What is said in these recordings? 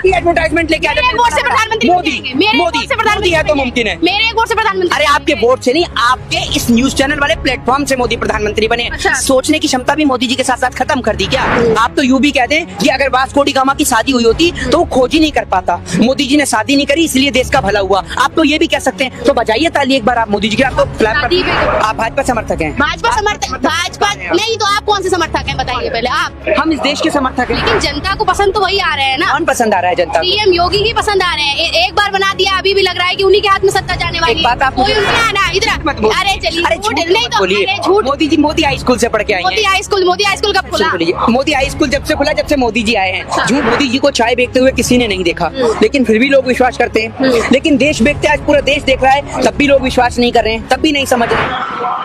आपकी एडवर्टाइजमेंट लेके आ मेरे एक वोट से प्रधानमंत्री बन जाएंगे। मेरे एक वोट से प्रधानमंत्री है तो बन मुमकिन है। जाएंगे। मेरे एक वोट से प्रधानमंत्री। अरे आपके वोट से नहीं, आपके इस न्यूज चैनल वाले प्लेटफॉर्म से मोदी प्रधानमंत्री बने। अच्छा। सोचने की क्षमता भी मोदी जी के साथ साथ खत्म कर दी क्या? आप तो यूं भी कहते हैं कि अगर वास्को डी गामा की शादी हुई होती तो वो खोज ही नहीं कर पाता। मोदी जी ने शादी नहीं करी इसलिए देश का भला हुआ। आप तो ये भी कह सकते हैं। तो बजाइए ताली एक बार आप मोदी जी की। आप तो शादी पे तो- आप भाजपा समर्थक हैं। भाजपा समर्थक, भाजपा नहीं तो आप कौन से समर्थक हैं बताइए पहले आप। हम इस देश के समर्थक हैं। लेकिन जनता को पसंद तो वही आ रहे हैं ना। कौन पसंद आ रहा है जनता को? सीएम योगी ही पसंद आ रहे हैं। एक बार बना दिया, अभी भी लग रहा है कि उन्हीं के हाथ में सत्ता जाने वाली एक बात आप कोई उनके यहाँ ना इधर। मत बोलिए। अरे चलिए अरे झूठ झूठ नहीं मत तो बोलिए। अरे झूठ। मोदी जी मोदी हाई स्कूल से पढ़ के आए मोदी हैं। हाई स्कूल कब खुला? मोदी हाई स्कूल जब से खुला, जब से मोदी जी आए हैं। झूठ मोदी जी को चाय बेचते हुए किसी ने नहीं देखा, लेकिन फिर भी लोग विश्वास करते हैं। लेकिन देश बेचते आज पूरा देश देख रहा है, तब भी लोग विश्वास नहीं कर रहे हैं, तब भी नहीं समझ रहे।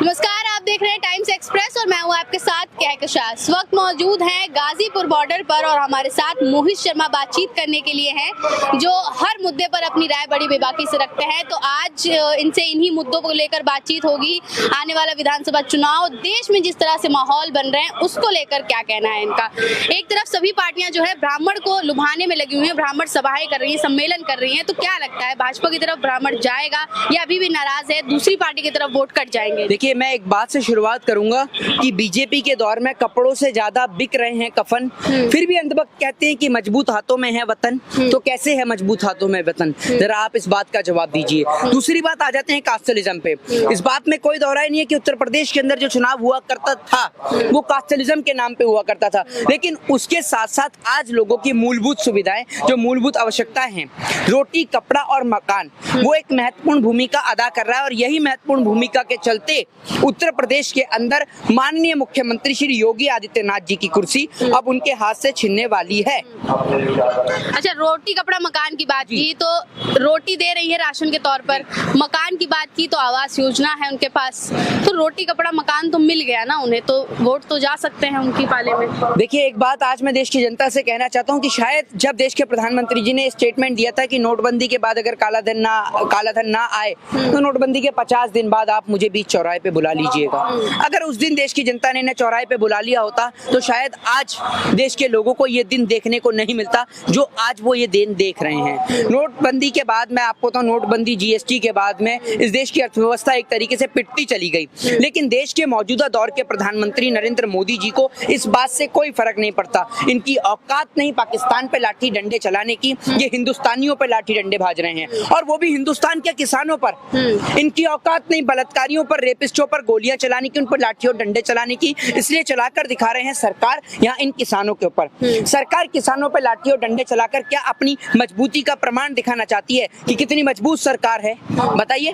नमस्कार, आप देख रहे हैं टाइम्स एक्सप्रेस और मैं हूं आपके साथ कहकशां। इस वक्त मौजूद हैं गाजीपुर बॉर्डर पर और हमारे साथ मोहित शर्मा बातचीत करने के लिए हैं, जो हर मुद्दे पर अपनी राय बड़ी बेबाकी से रखते हैं। तो आज इनसे इन्हीं मुद्दों को लेकर बातचीत होगी। आने वाला विधानसभा चुनाव, देश में जिस तरह से माहौल बन रहे हैं उसको लेकर क्या कहना है इनका। एक तरफ सभी पार्टियां जो है ब्राह्मण को लुभाने में लगी हुई हैं, ब्राह्मण सभाएं कर रही हैं, सम्मेलन कर रही हैं। तो क्या लगता है भाजपा की तरफ ब्राह्मण जाएगा या अभी भी नाराज है, दूसरी पार्टी की तरफ वोट कट जाएंगे? देखिए, मैं एक बात से शुरुआत करूंगा कि बीजेपी के दौर में कपड़ों से ज्यादा बिक रहे हैं कफन, फिर भी अंत वक्त कहते हैं कि मजबूत हाथों में है वतन। तो कैसे है मजबूत हाथों में वतन? जरा आप इस बात का जवाब दीजिए। दूसरी बात आ जाते हैं कास्टलिज्म पे। इस बात में कोई दोहराई नहीं है कि उत्तर प्रदेश के अंदर जो चुनाव हुआ करता था वो कास्टलिज्म के नाम पे हुआ करता था, लेकिन उसके साथ साथ आज लोगों की मूलभूत सुविधाएं, जो मूलभूत आवश्यकताएं हैं, रोटी, कपड़ा और मकान, वो एक महत्वपूर्ण भूमिका अदा कर रहा है। और यही महत्वपूर्ण भूमिका के चलते उत्तर प्रदेश के अंदर माननीय मुख्यमंत्री श्री योगी आदित्यनाथ जी की कुर्सी अब उनके हाथ से छिनने वाली है। अच्छा, रोटी कपड़ा मकान की बात की तो रोटी दे रही है राशन के तौर पर, मकान की बात की तो आवास योजना है उनके पास। तो रोटी कपड़ा मकान तो मिल गया ना उन्हें, तो वोट तो जा सकते हैं उनकी पाले में। देखिए, एक बात आज मैं देश की जनता से कहना चाहता हूं कि शायद जब देश के प्रधानमंत्री जी ने स्टेटमेंट दिया था कि नोटबंदी के बाद अगर काला धन ना आए तो नोटबंदी के 50 दिन बाद आप मुझे बीच चौराहे पे बुला लीजिएगा। अगर उस दिन देश की जनता ने इन्हें चौराहे पे बुला लिया होता तो शायद आज देश के लोगों को ये दिन देखने को नहीं मिलता जो आज वो ये दिन देख रहे हैं। नोटबंदी के बाद, मैं आपको बताऊं, नोटबंदी जीएसटी के बाद में इस देश की अर्थव्यवस्था एक तरीके से पिटती चली गई, लेकिन देश के मौजूदा दौर के प्रधानमंत्री नरेंद्र मोदी जी को इस बात से कोई फर्क नहीं पड़ता। इनकी औकात नहीं पाकिस्तान पे लाठी डंडे चलाने की, ये हिंदुस्तानियों पे लाठी डंडे भाज रहे हैं, और वो भी हिंदुस्तान के किसानों पर। इनकी औकात नहीं बलात्कारियों पर, रेपिस्टों पर गोलियां चलाने की, उन पर लाठी और डंडे चलाने की, इसलिए चलाकर दिखा रहे हैं सरकार यहाँ इन किसानों के ऊपर। सरकार किसानों पर लाठी और डंडे चलाकर क्या अपनी मजबूती का प्रमाण दिखाना चाहती है कि कितनी मजबूत सरकार है? बताइए।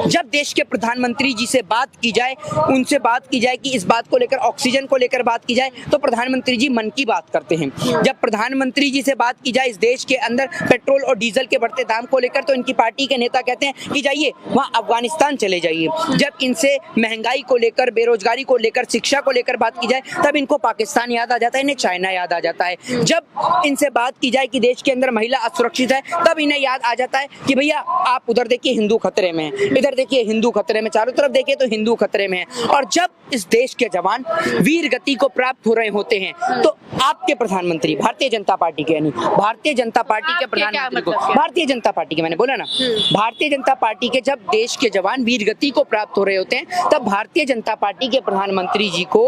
जब देश के प्रधानमंत्री जी से बात की जाए, उनसे बात की जाए कि इस बात को लेकर, ऑक्सीजन को लेकर बात की जाए, तो प्रधानमंत्री जी मन की बात करते हैं। जब प्रधानमंत्री जी से बात की जाए इस देश के अंदर पेट्रोल और डीजल के बढ़ते दाम को लेकर, तो इनकी पार्टी के नेता कहते हैं कि जाइए वहाँ अफगानिस्तान चले जाइए। जब इनसे महंगाई को लेकर, बेरोजगारी को लेकर, शिक्षा को लेकर बात की जाए, तब इनको पाकिस्तान याद आ जाता है, इन्हें चाइना याद आ जाता है। जब इनसे बात की जाए कि देश के अंदर महिला असुरक्षित है, तब इन्हें याद आ जाता है कि भैया आप उधर देखिए हिंदू खतरे में है, इधर देखिए हिंदू खतरे में, चारों तरफ देखिए तो हिंदू खतरे में है। और जब इस देश के जवान वीर गति को प्राप्त हो रहे होते हैं, तो आपके प्रधानमंत्री, भारतीय जनता पार्टी के, यानी भारतीय जनता पार्टी के प्रधानमंत्री को, भारतीय जनता पार्टी के, मैंने बोला ना, भारतीय जनता पार्टी के जब देश के जवान वीर गति को प्राप्त हो रहे होते हैं, तब भारतीय जनता पार्टी के प्रधानमंत्री जी को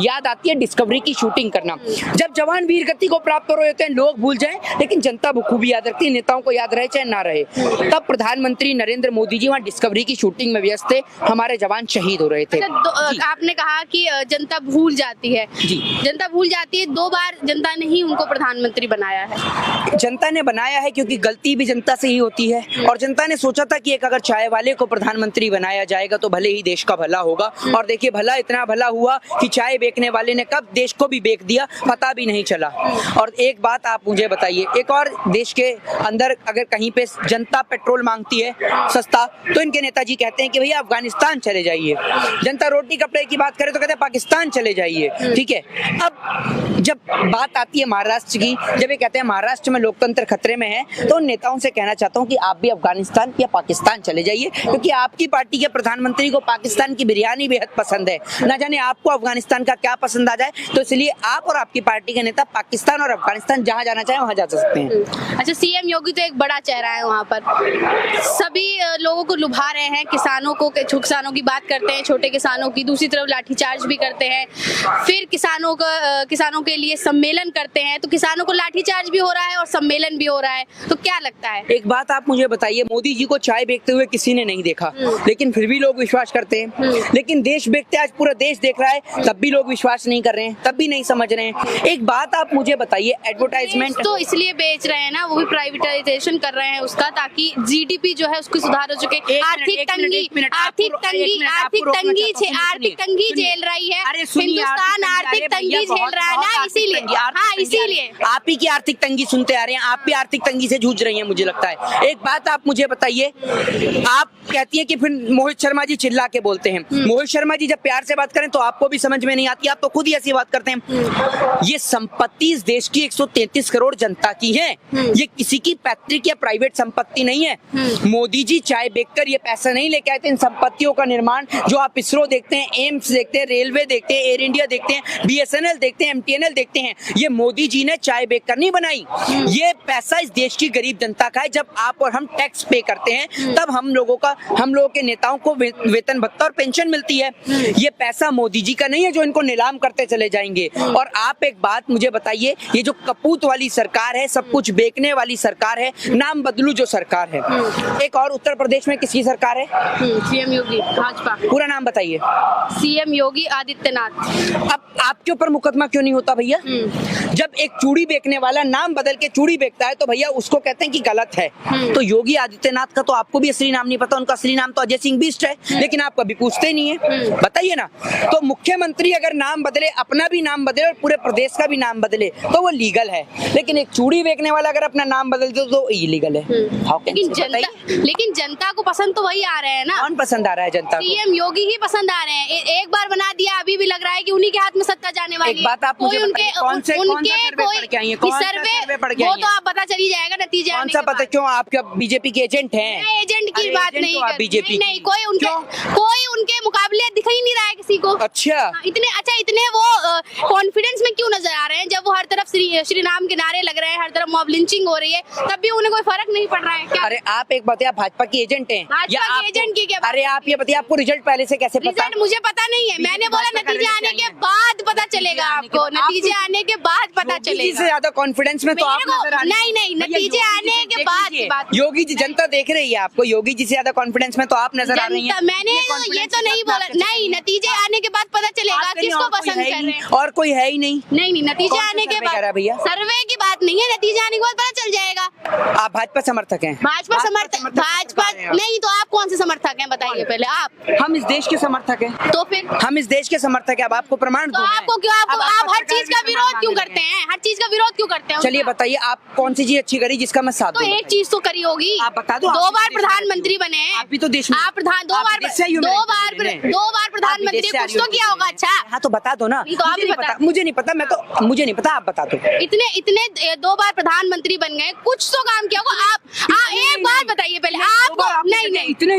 याद आती है डिस्कवरी की शूटिंग करना। जब जवान वीर गति को प्राप्त हो रहे होते हैं, लोग भूल जाएं लेकिन जनता बखूबी याद रखती है, नेताओं को याद रहे चाहे ना रहे, तब प्रधानमंत्री नरेंद्र मोदी जी वहाँ डिस्कवरी की शूटिंग में व्यस्त थे, हमारे जवान शहीद हो रहे थे। आपने कहा कि जनता भूल जाती है, जनता भूल जाती है। 2 बार जनता ने ही उनको प्रधानमंत्री बनाया है। जनता ने बनाया है क्योंकि गलती भी जनता से ही होती है, और जनता ने सोचा था कि एक अगर चाय वाले को प्रधानमंत्री बनाया जाएगा तो भले ही देश का भला होगा। और देखिए, भला इतना भला हुआ कि चाय बेचने वाले ने कब देश को भी बेच दिया, पता भी नहीं चला। और एक बात आप मुझे बताइए, एक और देश के अंदर अगर कहीं पे जनता पेट्रोल मांगती है सस्ता, तो इनके नेताजी कहते हैं कि भैया अफगानिस्तान चले जाइए। जनता रोटी कपड़े की बात करे तो कहते हैं पाकिस्तान चले जाइए। ठीक है, अब जब बात आती है महाराष्ट्र की, जब ये कहते हैं महाराष्ट्र में लोकतंत्र खतरे में है, तो उन नेताओं से कहना चाहता हूँ कि आप भी अफगानिस्तान या पाकिस्तान चले जाइए, क्योंकि आपकी पार्टी के प्रधानमंत्री को पाकिस्तान की बिरयानी ही बेहद पसंद है। ना जाने आपको अफगानिस्तान का क्या पसंद आ जाए, तो इसलिए आप और आपकी पार्टी के नेता पाकिस्तान और अफगानिस्तान जहां जाना चाहे वहां जा सकते हैं। अच्छा, सीएम योगी तो एक बड़ा चेहरा है वहाँ पर, सभी लोगों को लुभा रहे हैं, किसानों की बात करते हैं, छोटे किसानों की, दूसरी तरफ लाठीचार्ज भी करते हैं, फिर किसानों के लिए सम्मेलन करते हैं, तो किसानों को लाठीचार्ज भी हो रहा है और सम्मेलन भी हो रहा है, तो क्या लगता है? एक बात आप मुझे बताइए, मोदी जी को चाय बेचते हुए किसी ने नहीं देखा, लेकिन फिर भी लोग विश्वास करते हैं। लेकिन देश बेचते आज पूरा देश देख रहा है, तब भी लोग विश्वास नहीं कर रहे हैं, तब भी नहीं समझ रहे हैं। एक बात आप मुझे बताइए, एडवर्टाइजमेंट तो इसलिए बेच रहे हैं ना, वो भी प्राइवेटाइजेशन कर रहे हैं उसका, ताकि जीडीपी जो है उसको सुधार हो चुके। आर्थिक तंगी झेल रही है हिंदुस्तान, आर्थिक तंगी झेल रहा है ना, इसीलिए आप ही की आर्थिक तंगी सुनते आ रहे हैं, आप भी आर्थिक तंगी से जूझ रही हैं मुझे लगता है। एक बात आप मुझे बताइए, आप कहती है कि फिर मोहित शर्मा जी चिल्ला के बोलते हैं, मोहित शर्मा जी जब प्यार से बात करें तो आपको भी समझ में नहीं आती, आप तो खुद ही ऐसी बात करते हैं। ये संपत्ति इस देश की 133 करोड़ जनता की है, ये किसी की पैतृक या प्राइवेट संपत्ति नहीं है। मोदी जी चाय बेचकर ये पैसा नहीं लेके आए थे। इन संपत्तियों का निर्माण जो आप इसरो देखते हैं, एम्स देखते हैं, रेलवे देखते हैं, एयर इंडिया देखते हैं, बीएसएनएल देखते हैं, एमटीएनएल देखते हैं, ये मोदी जी ने चाय बेचकर नहीं बनाई। ये पैसा इस देश की गरीब जनता का है। जब आप और हम टैक्स पे करते हैं तब हम लोगों के नेताओं को वेतन भत्ता और पेंशन मिलती है। ये पैसा मोदी जी का नहीं है जो इनको नीलाम करते चले जाएंगे। और आप एक बात मुझे बताइए, ये जो कपूत वाली सरकार है, सब कुछ बेचने वाली सरकार है, नाम बदलू जो सरकार है, एक और उत्तर प्रदेश में किसकी सरकार है? सीएम योगी, भाजपा। पूरा नाम बताइए। सीएम योगी आदित्यनाथ। अब आपके ऊपर मुकदमा क्यों नहीं होता भैया? जब एक चूड़ी बेचने वाला नाम बदल के चूड़ी बेचता है तो भैया उसको कहते हैं कि गलत है। तो योगी आदित्यनाथ का तो आपको भी असली नाम नहीं पता, उनका असली नाम तो अजय सिंह बिष्ट है, लेकिन आप कभी पूछते नहीं है। बताइए ना, तो मुख्यमंत्री अगर नाम बदले, अपना भी नाम बदले और पूरे प्रदेश का भी नाम बदले तो वो लीगल है, लेकिन एक चूड़ी बेचने वाला अगर अपना नाम बदल दे तो इलीगल है। लेकिन जनता को पसंद तो वही आ रहे हैं ना। कौन पसंद आ रहा है जनता को? सीएम योगी ही पसंद आ रहे हैं। एक बार बना दिया, अभी भी लग रहा है कि उन्हीं के हाथ में सत्ता जाने वाली है। एक बात आप मुझे बताइए, कौन सा सर्वे पढ़ के आई हैं? वो तो आप पता चल ही जाएगा नतीजे आने के बाद। पता क्यों? आप क्या बीजेपी के एजेंट हैं? एजेंट की बात नहीं, बीजेपी नहीं, कोई उनके मुकाबले दिख ही नहीं रहा है किसी को। अच्छा, इतने वो कॉन्फिडेंस में क्यों नजर आ रहे हैं? जब वो हर तरफ श्री राम के नारे लग रहे हैं, हर तरफ मॉब लिंचिंग हो रही है, तब भी उन्हें कोई फर्क नहीं पड़ रहा है क्या? अरे आप एक बताइए, आप भाजपा की एजेंट हैं? भाजपा की एजेंट की क्या? अरे आप ये बताइए, आपको रिजल्ट पहले से कैसे पता? रिजल्ट मुझे पता नहीं है, मैंने बोला नतीजे आने के बाद पता चलेगा आपको, नतीजे आने के बाद पता चलेगा। से ज्यादा कॉन्फिडेंस में तो आप नजर आ रहे हैं। नहीं, नतीजे आने के बाद की बात। योगी जी, जनता देख रही है आपको, योगी जी से ज्यादा कॉन्फिडेंस में तो आप नजर आ रही हैं। मैंने ये तो नहीं बोला, नहीं, नतीजे आने के बाद पता चलेगा किसको पसंद कर रहे हैं। और कोई है ही नहीं। नहीं, नतीजे आने के बाद भैया, सर्वे की बात नहीं है, नतीजे आने के बाद पता चल जाएगा। आप भाजपा समर्थक हैं? भाजपा नहीं, तो आप कौन से समर्थक हैं बताइए पहले आप। हम इस देश के समर्थक हैं। तो फिर हम इस देश के समर्थक हैं। अब आपको प्रमाण तो आपको क्यों, आप हर चीज का विरोध क्यों करते हैं? हर चीज का विरोध क्यों करते हैं? चलिए बताइए, आप कौन सी चीज अच्छी करी जिसका मैं साथ दूं? तो एक चीज तो करी होगी, आप बता दो। 2 बार प्रधानमंत्री बने हैं। आप भी तो देश में, आप प्रधान 2 बार प्रधानमंत्री, कुछ तो किया होगा। अच्छा, हाँ तो बता दो ना। तो आप भी बता। मुझे नहीं पता, आप बता दो। इतने 2 बार प्रधानमंत्री बन गए, कुछ तो काम किया होगा। आप एक बात बताइए पहले आपको। नहीं, इतने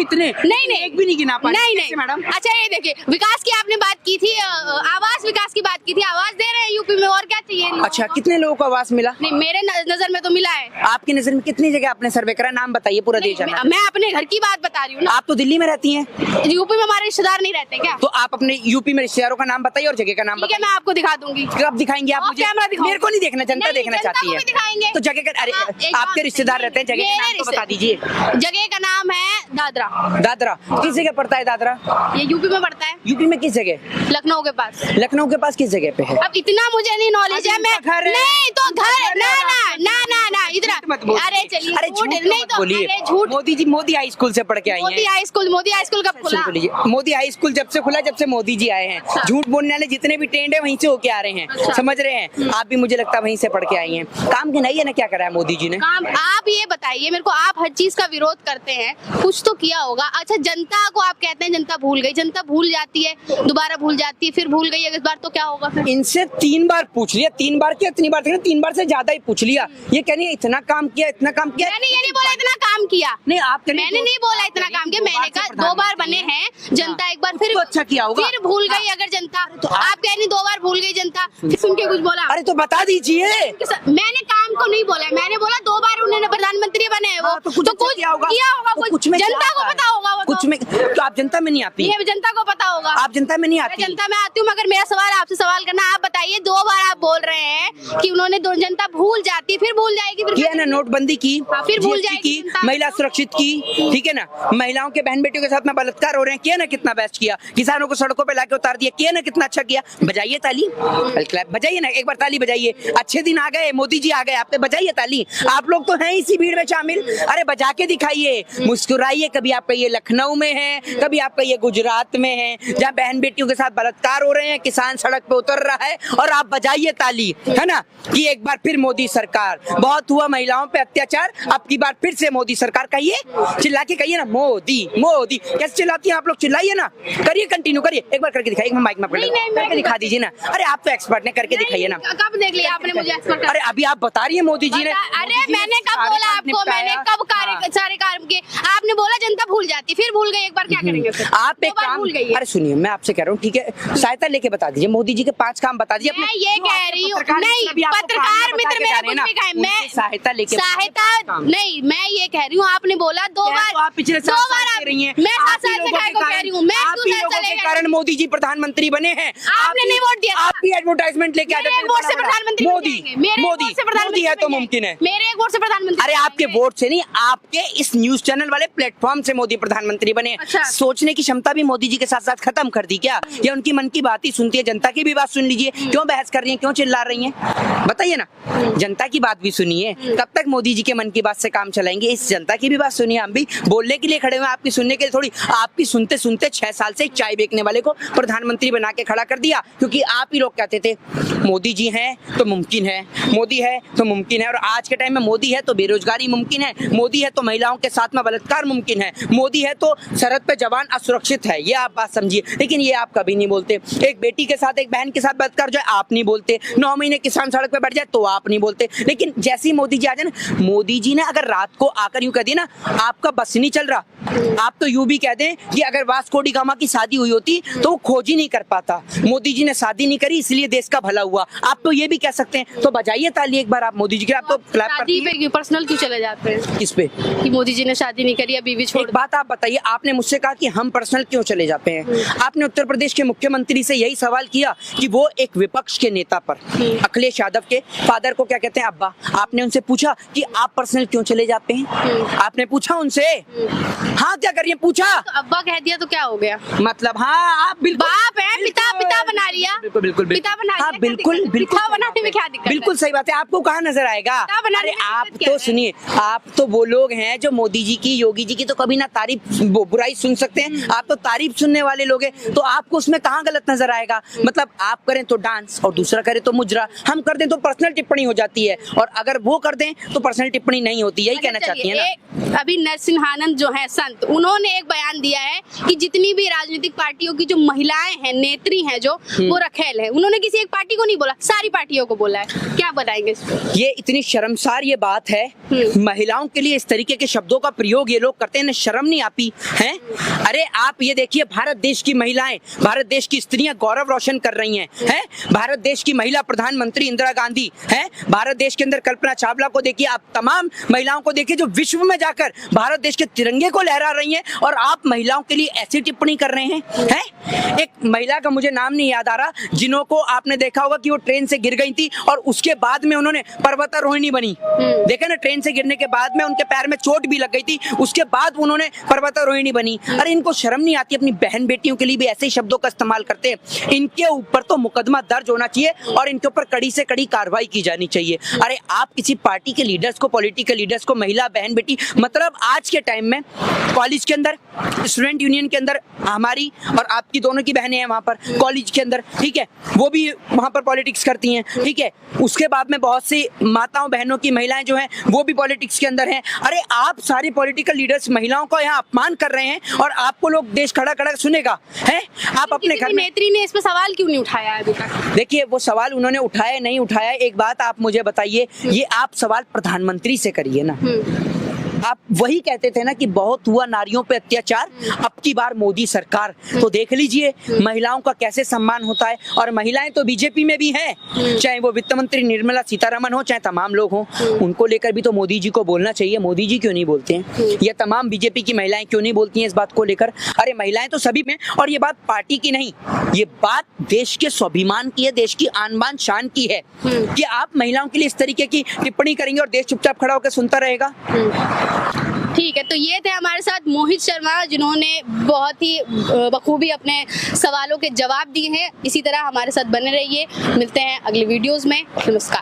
एक भी नहीं गिना पाए। नहीं मैडम। अच्छा, ये देखिए, विकास की आपने बात की थी, आवास विकास की बात की थी, आवास दे रहे हैं यूपी में, और क्या चाहिए? अच्छा, कितने लोगों को आवास मिला? नहीं, मेरे नजर में तो मिला है। आपकी नजर में कितनी जगह आपने सर्वे करा? नाम बताइए, पूरा देश जाना। मैं अपने घर की बात बता रही हूँ ना। आप तो दिल्ली में रहती हैं। यूपी में हमारे रिश्तेदार नहीं रहते क्या? तो आप अपने यूपी में रिश्तेदारों का नाम बताइए और जगह का नाम बताइए। मैं आपको दिखा दूंगी। कब दिखाएंगे आप मुझे? मेरे को नहीं देखना, जनता देखना चाहती है। दिखाएंगे तो जगह का, अरे आपके रिश्तेदार रहते हैं, जगह का नाम तो बता दीजिए। जगह का नाम है दादरा। किस जगह पड़ता है दादरा? ये यूपी में पड़ता है। यूपी में किस जगह? लखनऊ के पास। लखनऊ के पास किस जगह पे है? अब इतना मुझे नहीं नॉलेज है। मैं नहीं तो घर ना इतना। अरे चलिए, अरे झूठ नहीं तो बोलिए। मोदी हाई स्कूल से पढ़ के आई हैं। मोदी हाई स्कूल कब खुला? मोदी हाई स्कूल जब से खुला, जब से मोदी जी आए हैं। झूठ बोलने वाले जितने भी ट्रेंड है वहीं से होके आ रहे हैं, समझ रहे हैं? आप भी मुझे लगता है वहीं से पढ़ के आई हैं। काम के नहीं है ना, क्या करा है मोदी जी ने? काम आप ये बताइए मेरे को, आप हर चीज का विरोध करते हैं, कुछ तो किया होगा। अच्छा, जनता को आप कहते हैं जनता भूल गई, जनता भूल जाती है, दोबारा भूल जाती है, फिर भूल गई इस बार, तो क्या होगा फिर? इनसे 3 बार पूछ लिया, 3 बार क्या, इतनी बार 3 बार से ज्यादा ही पूछ लिया। ये कहनी इतना काम काम किया, इतना काम किया। मैंने ये नहीं बोला इतना काम किया, नहीं आप मैंने नहीं बोला इतना काम किया, मैंने कहा 2 बार बने हैं, जनता एक बार फिर तो अच्छा किया होगा, फिर भूल गई अगर जनता, तो आप कह रही 2 बार भूल गई जनता, फिर सुन के कुछ बोला। अरे तो बता दीजिए। मैंने काम को नहीं बोला, मैंने बोला 2 बार उन्होंने प्रधानमंत्री बने हैं वो, तो कुछ किया होगा, कुछ जनता को पता होगा, वो कुछ में तो आप जनता में नहीं आती, ये जनता को पता होगा, आप जनता में नहीं आती। जनता में आती हूँ, मगर मेरा सवाल आपसे सवाल करना, आप बताइए 2 बार आप बोल रहे हैं कि उन्होंने जनता भूल जाती, फिर भूल जाएगी, फिर किया ना नोटबंदी की, फिर भूल GST जाएगी की, जनता। महिला सुरक्षित की, ठीक है ना, महिलाओं के बहन बेटियों के साथ में बलात्कार हो रहे हैं, किया ना कितना बेस्ट किया, किसानों को सड़कों पे लाके उतार दिया, किया ना कितना अच्छा किया। बजाइए ताली, क्लैप बजाइए ना, एक बार ताली बजाइए। अच्छे दिन आ गए, मोदी जी आ गए, आप पे बजाइए ताली। आप लोग तो हैं इसी भीड़ में शामिल, अरे बजा के दिखाइए, मुस्कुराइए। कभी आपका ये लखनऊ में है, कभी आपका ये गुजरात में है, जहाँ बहन बेटियों के साथ बलात्कार हो रहे हैं, किसान सड़क पे उतर रहा है, और आप बजाइए ताली, है ना, कि एक बार फिर मोदी सरकार, बहुत हुआ महिलाओं पे अत्याचार, अब की बार फिर से मोदी सरकार। कहिए, चिल्ला के कहिए ना, मोदी मोदी। कैसे चिल्लाती हैं आप लोग, चिल्लाइए ना, करिए, कंटिन्यू करिए, एक बार करके दिखाइए, माइक में करके दिखा दीजिए ना। अरे आप तो एक्सपर्ट ने, करके दिखाइए ना। कब देख लिया आपने मुझे एक्सपर्ट? अरे अभी आप बता रही है मोदी जी ने, अरे मैंने कब बोला आपको, मैंने कब सारे काम किए, आपने बोला जनता भूल जाती, फिर भूल गई, एक बार क्या करेंगे फिर? आप एक काम, भूल गई। अरे सुनिए, मैं आपसे कह रहा हूँ, ठीक है, सहायता लेके बता दीजिए, मोदी जी के 5 काम बता दीजिए। मैं ये कह रही हूँ, नहीं पत्रकार मित्र मेरा कुछ भी कहे, मैं सहायता लेके, सहायता नहीं, मैं ये कह रही हूँ, आपने बोला 2 बार, आप पिछले 7 साल से रही हैं, मैं 7 साल से काय को कह रही हूँ, मैं आप ही लोगों के कारण मोदी जी प्रधानमंत्री बने हैं। आपने नहीं वोट दिया, आप भी एडवर्टाइजमेंट लेके आ जाते हैं, वोट से प्रधानमंत्री मोदी मोदी है तो मुमकिन है, मेरे एक वोट से प्रधानमंत्री। अरे आपके वोट से नहीं, आपके इस न्यूज चैनल वाले प्लेटफॉर्म से मोदी प्रधानमंत्री बने। अच्छा। सोचने की क्षमता भी मोदी जी के साथ साथ खत्म कर दी क्या? या उनकी मन की बात ही सुनती है, जनता की भी बात सुन लीजिए। क्यों बहस कर रही है, क्यों चिल्ला रही हैं, बताइए ना। जनता की बात भी सुनिए, कब तक मोदी जी के मन की बात से काम चलाएंगे? इस जनता की भी बात सुनिए। हम भी बोलने के लिए खड़े हुए हैं, आपकी सुनने के लिए थोड़ी। आपकी सुनते सुनते 6 साल से चाय बेचने वाले को प्रधानमंत्री बना के खड़ा कर दिया, क्योंकि आप ही लोग कहते थे मोदी जी हैं तो मुमकिन है, मोदी है तो मुमकिन है। और आज के टाइम में मोदी है तो बेरोजगारी मुमकिन है, मोदी है तो महिलाओं के साथ में बलात्कार मुमकिन है, मोदी है तो सरहद पे जवान असुरक्षित है। ये आप बात समझिए, लेकिन ये आप कभी नहीं बोलते। एक बेटी के साथ, एक बहन के साथ बलात्कार जो है, आप नहीं बोलते। 9 महीने किसान सड़क पे बैठ जाए तो आप नहीं बोलते। लेकिन जैसे ही मोदी जी आ जाए ना, मोदी जी ने अगर रात को आकर यूं कह दिया ना, आपका बस नहीं चल रहा, आप तो यूं भी कह दें कि अगर वास्को डी गामा की शादी हुई होती तो वो खोज ही नहीं कर पाता। मोदी जी ने शादी नहीं करी, इसलिए देश का भला हुआ। आप तो ये भी कह सकते हैं। तो बजाइए ताली एक बार आप मोदी जी के। आप तो क्लैप करती हैं। शादी पे पर्सनल क्यों चले जाते हैं? किस पे? कि मोदी जी ने शादी नहीं करी, अभी भी छोड़। एक बात आप बताइए, आपने मुझसे कहा कि हम पर्सनल क्यों चले जाते हैं। आपने उत्तर प्रदेश के मुख्यमंत्री से यही सवाल किया कि वो एक विपक्ष के नेता पर, अखिलेश यादव के फादर को क्या कहते हैं, अब्बा, आपने उनसे पूछा कि आप पर्सनल क्यों चले जाते हैं? आपने पूछा उनसे? हाँ, क्या करिए, पूछा तो अब्बा कह दिया तो क्या हो गया? मतलब हाँ, आप बिल्कुल बाप है, पिता बना लिया, बिल्कुल बिल्कुल पिता बना लिया, हाँ, बिल्कुल बिल्कुल बनाने में क्या दिक्कत? बिल्कुल सही बात है। आपको कहाँ नजर आएगा? अरे आप क्या तो है? सुनिए, आप तो वो लोग हैं जो मोदी जी की, योगी जी की तो कभी ना तारीफ बुराई सुन सकते हैं। आप तो तारीफ सुनने वाले लोग हैं, तो आपको उसमें कहाँ गलत नजर आएगा? मतलब आप करें तो डांस और दूसरा करे तो मुजरा, हम कर दें तो पर्सनल टिप्पणी हो जाती है, और अगर वो कर दें तो पर्सनल टिप्पणी नहीं होती। यही कहना चाहती है ना। अभी नरसिंहानंद जो है संत, उन्होंने एक बयान दिया है कि जितनी भी राजनीतिक पार्टियों की जो महिलाएं हैं, नेत्री हैं जो, वो रखेल है। उन्होंने किसी एक पार्टी को नहीं बोला, सारी पार्टियों को बोला है। क्या बताएंगे इस पर? ये इतनी शर्मसार ये बात है, महिलाओं के लिए इस तरीके के शब्दों का प्रयोग ये लोग करते हैं, शर्म नहीं आती है? अरे आप ये देखिए, भारत देश की महिलाएं, भारत देश की स्त्रियां गौरव रोशन कर रही हैं, हैं? भारत देश की महिला प्रधानमंत्री इंदिरा गांधी है, भारत देश के अंदर कल्पना चावला को देखिए, आप तमाम महिलाओं को देखिए जो विश्व में जाकर भारत देश के तिरंगे को लहरा रही हैं, और आप महिलाओं के लिए ऐसी टिप्पणी कर रहे हैं, हैं? एक महिला का मुझे नाम नहीं याद आ रहा, जिन्हों को आपने देखा होगा कि वो ट्रेन से गिर गई थी और उसके बाद में उन्होंने पर्वतारोहिणी बनी। देखा ना, ट्रेन से गिरने के बाद में उनके पैर में चोट भी लग गई थी, उसके बाद उन्होंने पर्वतारोहिणी बनी। अरे इनको शर्म नहीं आती? अपनी बहन बेटियों के लिए भी ऐसे ही शब्दों का इस्तेमाल करते हैं। इनके ऊपर तो मुकदमा दर्ज होना चाहिए और इनके ऊपर कड़ी से कड़ी कार्रवाई की जानी चाहिए। अरे आप किसी पार्टी के लीडर्स को, पॉलिटिकल लीडर्स को महिला बहन बेटी, मतलब आज के टाइम में कॉलेज के अंदर, स्टूडेंट यूनियन के अंदर हमारी और आपकी दोनों की बहनें हैं वहां पर कॉलेज के अंदर, ठीक है, वो भी वहां पर पॉलिटिक्स करती हैं, ठीक है। उसके बाद में बहुत सी माताओं बहनों की, महिलाएं जो हैं वो भी पॉलिटिक्स के अंदर हैं। अरे आप सारी पॉलिटिकल लीडर्स महिलाओं को का यहाँ अपमान कर रहे हैं और आपको लोग देश खड़ा खड़ा सुनेगा है? आप अपने किसी घर भी में नेत्री ने इस पे सवाल क्यों नहीं उठाया है अभी तक? देखिए, वो सवाल उन्होंने उठाया नहीं उठाया, एक बात आप मुझे बताइए, ये आप सवाल प्रधानमंत्री से करिए ना। आप वही कहते थे ना कि बहुत हुआ नारियों पे अत्याचार, अब की बार मोदी सरकार, तो देख लीजिए महिलाओं का कैसे सम्मान होता है। और महिलाएं तो बीजेपी में भी हैं, चाहे वो वित्त मंत्री निर्मला सीतारमण हो, चाहे तमाम लोग हों, उनको लेकर भी तो मोदी जी को बोलना चाहिए। मोदी जी क्यों नहीं बोलते हैं? या तमाम बीजेपी की महिलाएं क्यों नहीं बोलती हैं इस बात को लेकर? अरे महिलाएं तो सभी में, और ये बात पार्टी की नहीं, ये बात देश के स्वाभिमान की है, देश की आन बान शान की है कि आप महिलाओं के लिए इस तरीके की टिप्पणी करेंगे और देश चुपचाप खड़ा होकर सुनता रहेगा। ठीक है, तो ये थे हमारे साथ मोहित शर्मा, जिन्होंने बहुत ही बखूबी अपने सवालों के जवाब दिए हैं। इसी तरह हमारे साथ बने रहिए, मिलते हैं अगले वीडियोस में। नमस्कार।